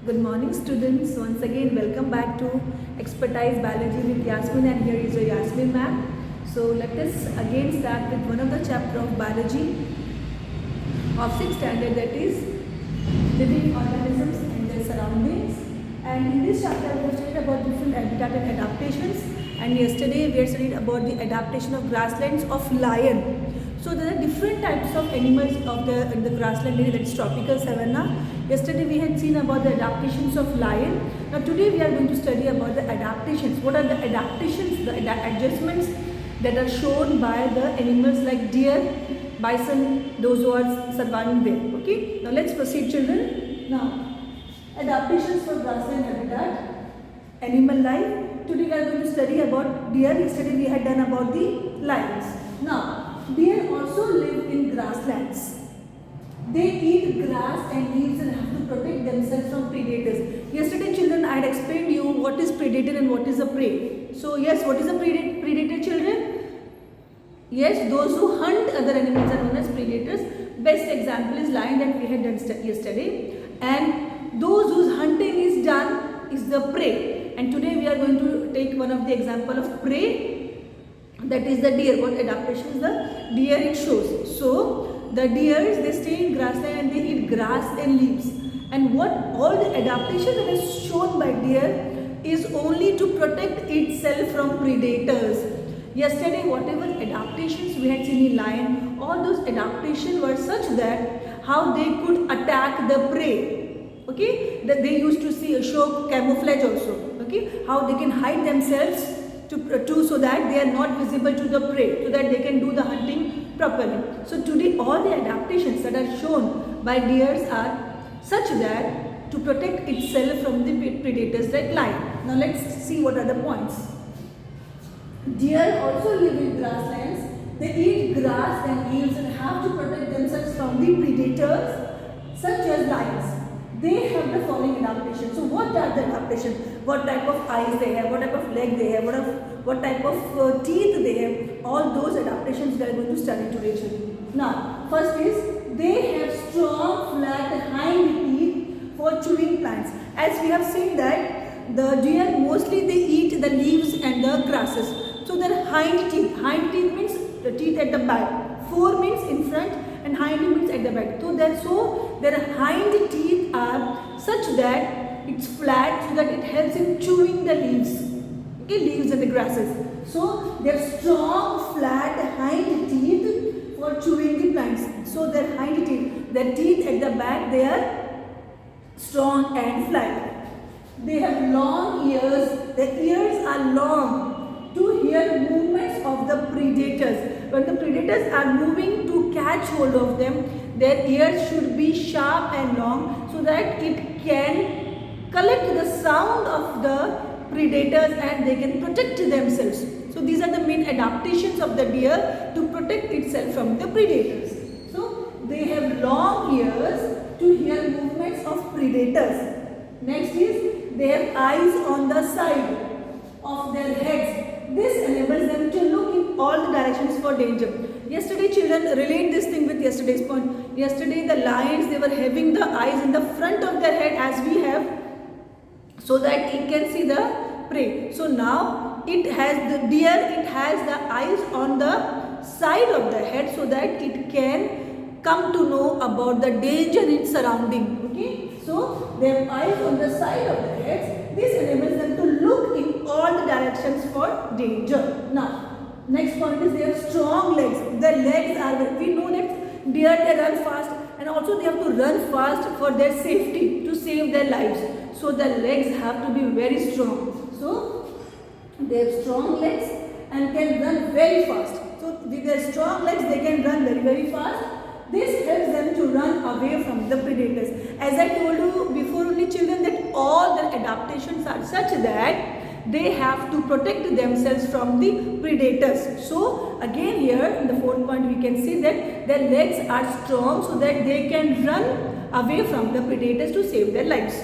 Good morning students. Once again welcome back to Expertise Biology with Yasmin, and here is your Yasmin ma'am. So let us again start with one of the chapter of biology of 6th standard, that is living organisms and their surroundings. And in this chapter we have studied about different habitat and adaptations, and yesterday we had studied about the adaptation of grasslands of lion. So there are different types of animals of the grassland area, that is tropical savanna. Yesterday we had seen about the adaptations of lion. Now today we are going to study about the adaptations. What are the adaptations, the adjustments that are shown by the animals like deer, bison, those who are surviving there. Okay. Now let's proceed, children. Now adaptations for grassland habitat, animal life. Today we are going to study about deer. Yesterday we had done about the lions. Now deer also live in grasslands. They eat grass and leaves and have to protect themselves from predators. Yesterday, children, I had explained you what is predator and what is a prey. So yes, what is a predator, children? Yes, those who hunt other animals are known as predators. Best example is lion that we had done yesterday. And those whose hunting is done is the prey. And today we are going to take one of the example of prey, that is the deer. What adaptations the deer it shows. So the deers, they stay in grassland and they eat grass and leaves. And what all the adaptation that is shown by deer is only to protect itself from predators. Yesterday, whatever adaptations we had seen in lion, all those adaptations were such that how they could attack the prey. Okay, that they used to show camouflage also. Okay, how they can hide themselves so that they are not visible to the prey, so that they can do the hunting properly. So today all the adaptations that are shown by deers are such that to protect itself from the predators like lion. Now let's see what are the points. Deer also live in grasslands. They eat grass and leaves and have to protect themselves from the predators such as lions. They have the following adaptations. So what are the adaptations? What type of eyes they have, what type of leg they have, what type of teeth they have. All those adaptations we are going to study today, children. Now, first is they have strong flat hind teeth for chewing plants. As we have seen that the deer mostly they eat the leaves and the grasses. So their hind teeth means the teeth at the back. Fore means in front and hind means at the back. So their hind teeth are such that it's flat, so that it helps in chewing the leaves. Okay, leaves and the grasses. So they have strong flat hind teeth for chewing the plants. So their hind teeth, their teeth at the back, they are strong and flat. They have long ears. The ears are long to hear movements of the predators. When the predators are moving to catch hold of them, their ears should be sharp and long so that it can collect the sound of the predators and they can protect themselves. So these are the main adaptations of the deer to protect itself from the predators. So they have long ears to hear movements of predators. Next is they have eyes on the side of their heads. This enables them to look in all the directions for danger. Yesterday, children, relate this thing with yesterday's point. Yesterday, the lions, they were having the eyes in the front of their head as we have, so that it can see the prey. So now, it has the deer, it has the eyes on the side of the head so that it can come to know about the danger in surrounding. Okay, so they have eyes on the side of the heads. This enables them to look in all the directions for danger. Now, next point is they have strong legs. Their legs are, we know that deer, they run fast, and also they have to run fast for their safety, to save their lives. So their legs have to be very strong. So they have strong legs and can run very fast. So with their strong legs they can run very, very fast. This helps them to run away from the predators. As I told you before only, children, that all the adaptations are such that they have to protect themselves from the predators. So again here in the fourth point we can see that their legs are strong so that they can run away from the predators to save their lives.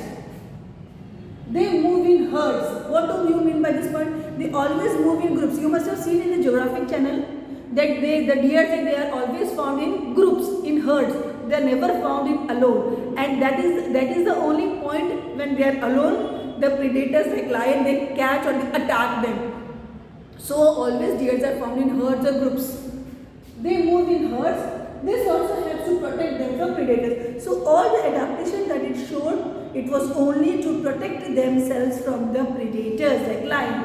They move in herds. What do you mean by this point? They always move in groups. You must have seen in the geographic channel that the deer, they are always found in groups, in herds. They are never found in alone, and that is the only point when they are alone, the predators like lion, they catch or they attack them. So always deers are found in herds or groups. They move in herds. This also helps to protect them from predators. So all the adaptation that it showed, it was only to protect themselves from the predators like lion.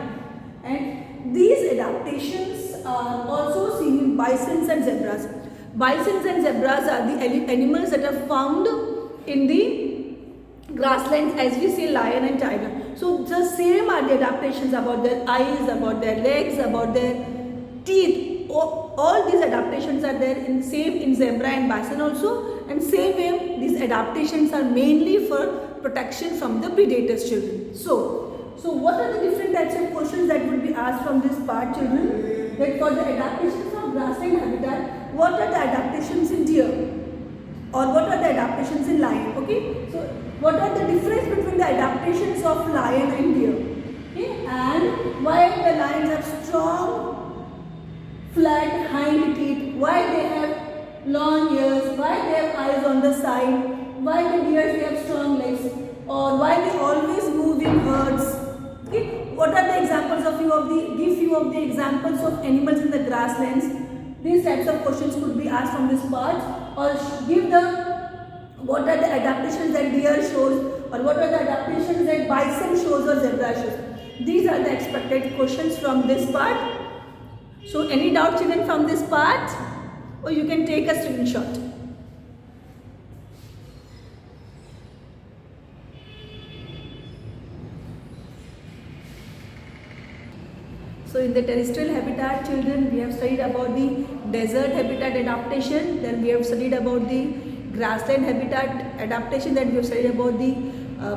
And these adaptations are also seen in bisons and zebras. Bisons and zebras are the animals that are found in the grasslands as we see lion and tiger. So the same are the adaptations about their eyes, about their legs, about their teeth. All these adaptations are there in same in zebra and bison also, and same way these adaptations are mainly for protection from the predators, children. So what are the different types of questions that would be asked from this part, children? That for the adaptations from grassland habitat, what are the adaptations in deer? Or what are the adaptations in lion? Okay, so what are the difference between the adaptations of lion and deer? Okay, and why the lions have strong flat hind teeth, why they have long ears, why they have eyes on the side, why the deers they have strong legs, or why they always move in herds. Okay, what are the examples of give few of the examples of animals in the grasslands. These types of questions could be asked from this part, or give the what are the adaptations that deer shows, or what are the adaptations that bison shows or zebra shows. These are the expected questions from this part. So any doubt, children, from this part, or you can take a screenshot. So in the terrestrial habitat, children, we have studied about the desert habitat adaptation, then we have studied about the grassland habitat adaptation, then we have studied about the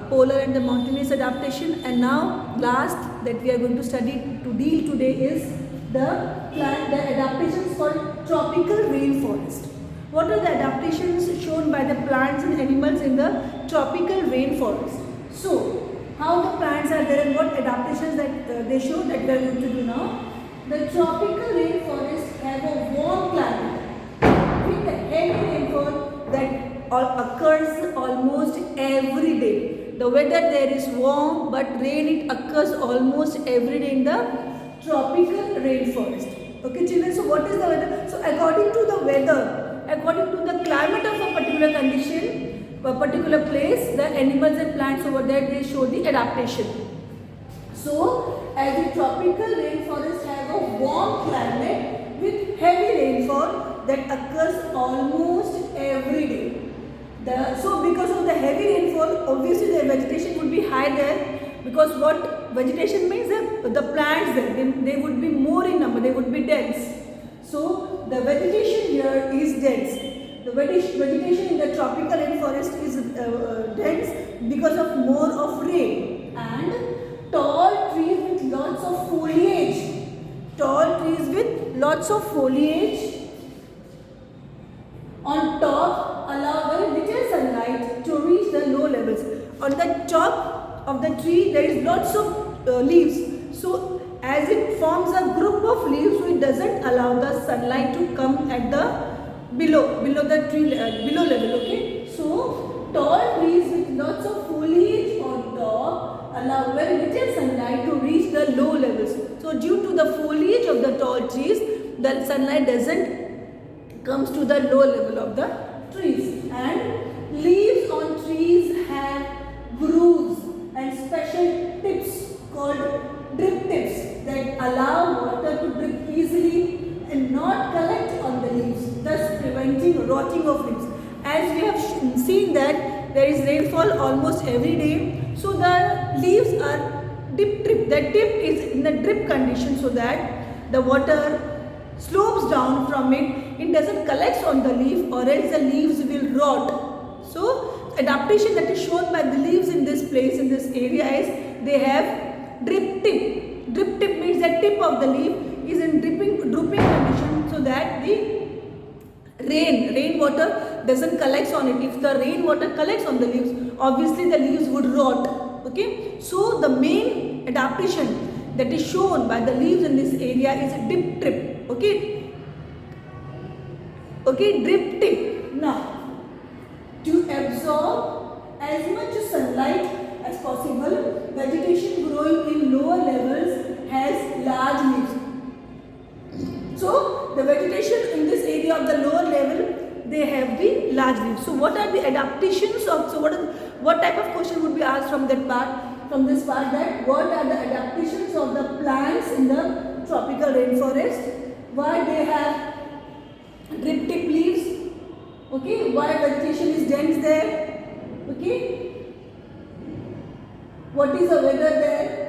polar and the mountainous adaptation, and now last that we are going to study to deal today is the adaptations for tropical rainforest. What are the adaptations shown by the plants and animals in the tropical rainforest? So, how the plants are there and what adaptations that they show, that we are going to do now. The tropical rainforest have a warm climate with a heavy rainfall that occurs almost every day. The weather there is warm, but rain it occurs almost every day in the tropical rainforest. Okay, children, so what is the weather? So according to the weather, according to the climate of a particular condition, a particular place, the animals and plants over there, they show the adaptation. So as the tropical rainforest have a warm climate with heavy rainfall that occurs almost every day. So because of the heavy rainfall, obviously the vegetation would be high there. Because what vegetation means, the plants there, they would be more in number, they would be dense. So the vegetation here is dense. The vegetation in the tropical rainforest is dense because of more of rain. And tall trees with lots of foliage. Tall trees with lots of foliage on top allow very little sunlight to reach the low levels. On the top of the tree there is lots of leaves, so as it forms a group of leaves, so it doesn't allow the sunlight to come at the below the tree below level. Okay, so tall trees with lots of foliage on top allow very little sunlight to reach the low levels. So due to the foliage of the tall trees, the sunlight doesn't comes to the low level of the trees. And leaves on trees have grooves and special tips called drip tips that allow water to drip easily and not collect on the leaves, thus preventing rotting of leaves. As we have seen that there is rainfall almost every day, so the leaves are drip. The tip is in the drip condition so that the water slopes down from it, it doesn't collect on the leaf, or else the leaves will rot. So adaptation that is shown by the leaves in this place, in this area, is they have drip tip. Drip tip means the tip of the leaf is in drooping condition so that the rainwater doesn't collect on it. If the rainwater collects on the leaves, obviously the leaves would rot. Okay, so the main adaptation that is shown by the leaves in this area is drip tip. Okay, drip tip. Now, to absorb as much sunlight as what are the adaptations of, so what type of question would be asked from that part, from this part, that what are the adaptations of the plants in the tropical rainforest, why they have drip tip leaves, okay, why vegetation is dense there, okay, what is the weather there,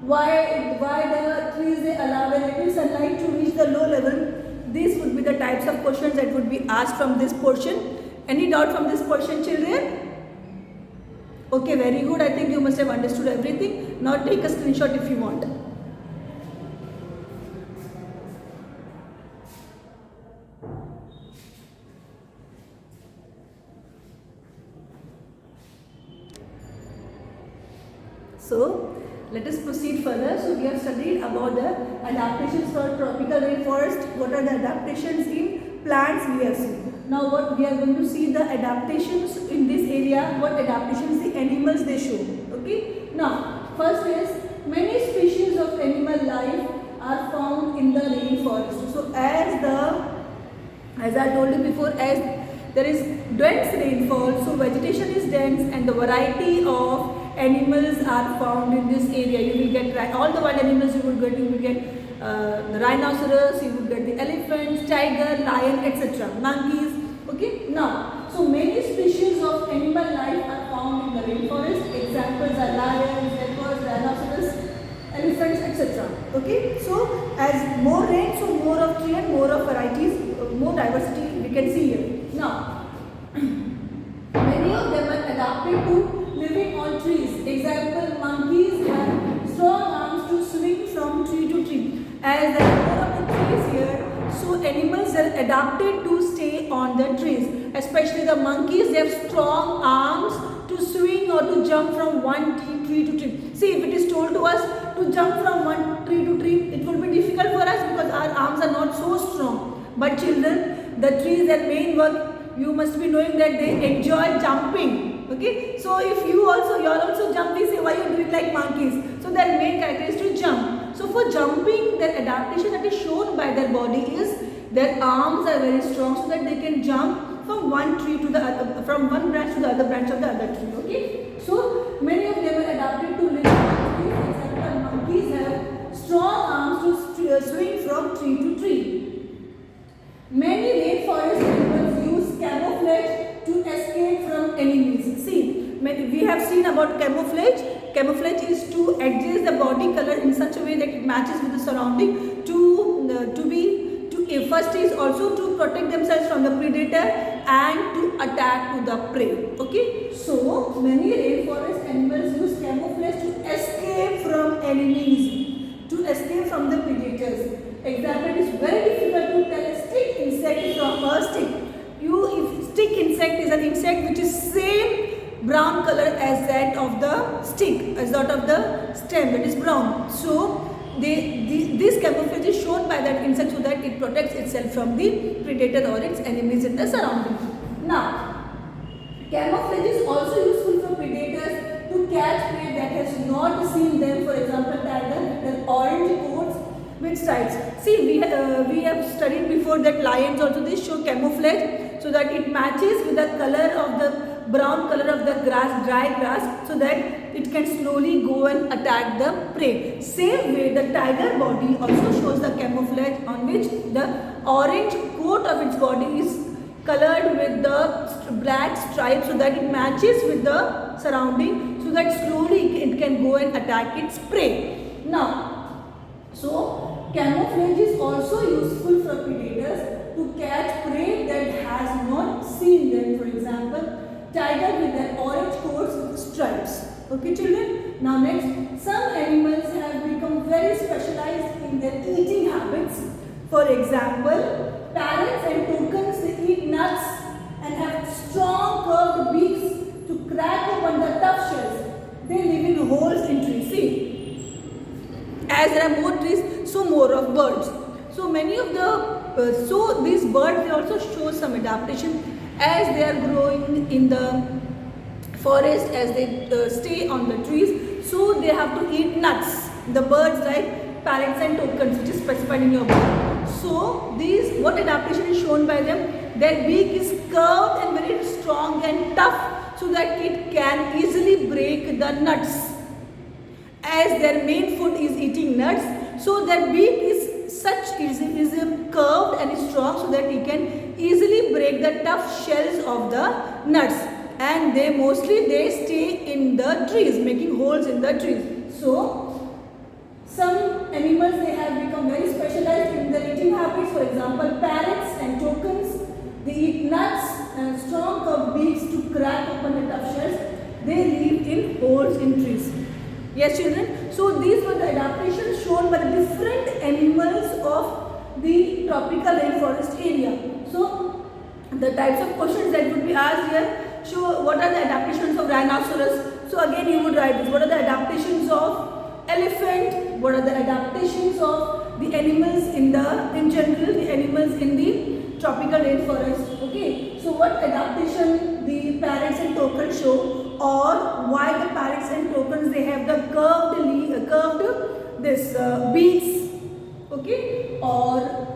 why the trees they allow a little sunlight to reach the low level. These would be the types of questions that would be asked from this portion. Any doubt from this portion, children? Okay, very good. I think you must have understood everything. Now take a screenshot if you want. So let us proceed further. So we have studied about the adaptations for tropical rainforest. What are the adaptations in plants we have seen. Now what we are going to see the adaptations in this area, what adaptations the animals they show. Okay. Now first is many species of animal life are found in the rainforest. So as I told you before, as there is dense rainfall, so vegetation is dense and the variety of animals are found in this area. You will get all the wild animals you will get the rhinoceros, you will get the elephants, tiger, lion, etc. monkeys. Okay. Now, so many species of animal life are found in the rainforest. Examples are lions, leopards, rhinoceros, elephants, etc. Okay. So as more rain, so more of tree and more of varieties, more diversity we can see here. Now, many of them are adapted to living on trees. Example, monkeys have strong arms to swing from tree to tree. As there are more of the trees here, so animals are adapted to stay on the trees. Especially the monkeys, they have strong arms to swing or to jump from one tree to tree. See, if it is told to us to jump from one tree to tree, it will be difficult for us because our arms are not so strong. But children, the trees, their main work, you must be knowing that they enjoy jumping. Okay, so if you are also jumping, say why you are doing like monkeys. So their main character is to jump. So for jumping, their adaptation that is shown by their body is their arms are very strong so that they can jump from one tree to the other, from one branch to the other branch of the other tree. Okay, so many of them are adapted to live on trees. Example, monkeys have strong arms to swing from tree to tree. Many rainforest animals use camouflage to escape from enemies. See, we have seen about camouflage. Camouflage is to adjust the body color in such a way that it matches with the surrounding. First is also to protect themselves from the predator and to attack to the prey. Okay, so many rainforest animals use camouflage to escape from enemies, to escape from the predators. Example, it is very difficult to tell a stick insect from a stick. If stick insect is an insect which is same brown color as that of the stick, as that of the stem, that is brown. So this camouflage is shown by that insect so that it protects itself from the predator or its enemies in the surrounding. Now, camouflage is also useful for predators to catch prey that has not seen them. For example, tiger with their orange coats with stripes. See, we have studied before that lions also they show camouflage so that it matches with the color of the brown color of the grass, dry grass, so that it can slowly go and attack the prey. Same way, the tiger body also shows the camouflage on which the orange coat of its body is colored with the black stripes so that it matches with the surrounding, so that slowly it can go and attack its prey. Now, so camouflage is also useful for predators to catch prey that has not seen them. For example, tiger with their orange coats with stripes. Okay, children. Now next, some animals have become very specialized in their eating habits. For example, parrots and toucans, they eat nuts and have strong curved beaks to crack open the tough shells. They live in holes in trees. See, as there are more trees, so more of birds. So many of the these birds, they also show some adaptation as they are growing in the forest, as they stay on the trees, so they have to eat nuts. The birds like parrots and toucans, which is specified in your book. So these, what adaptation is shown by them? Their beak is curved and very strong and tough, so that it can easily break the nuts. As their main food is eating nuts, so their beak is curved and strong, so that it can easily break the tough shells of the nuts. And they stay in the trees, making holes in the trees. So some animals, they have become very specialized in their eating habits. For example, parrots and toucans, they eat nuts and strong curved beaks to crack open the tough shells. They live in holes in trees. Yes, children. So these were the adaptations shown by the different animals of the tropical rainforest area. So the types of questions that would be asked here. So what are the adaptations of rhinoceros? So again you would write this. What are the adaptations of elephant? What are the adaptations of the animals in general, the animals in the tropical rainforest? Okay. So what adaptation the parrots and toucans show, or why the parrots and toucans, they have the curved beaks? Okay. Or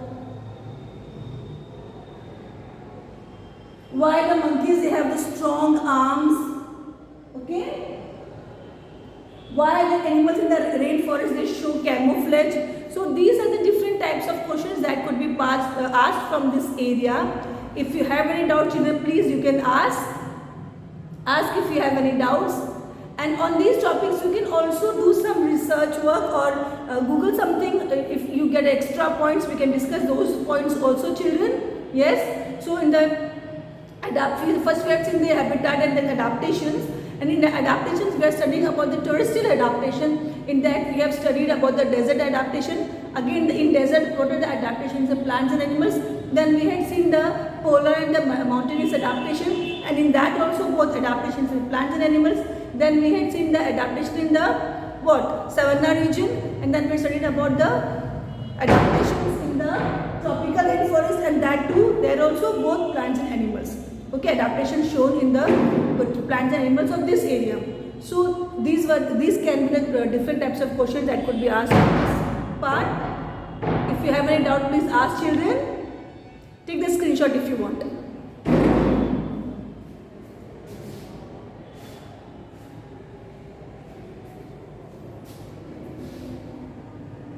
why the monkeys, they have the strong arms? Okay. Why the animals in the rainforest, they show camouflage? So these are the different types of questions that could be asked from this area. If you have any doubt, children, please you can ask if you have any doubts. And on these topics you can also do some research work or Google something. If you get extra points, we can discuss those points also, children. Yes. So in the first we have seen the habitat and then adaptations, and in the adaptations we are studying about the terrestrial adaptation. In that we have studied about the desert adaptation. Again in desert, what are the adaptations of plants and animals? Then we had seen the polar and the mountainous adaptation, and in that also both adaptations in plants and animals. Then we had seen the adaptation in the savanna region, and then we studied about the adaptations in the tropical rainforest, and that too there also both plants and animals. Okay, adaptation shown in the plants and animals of this area. So these can be the different types of questions that could be asked in this part. If you have any doubt, please ask, children. Take the screenshot if you want.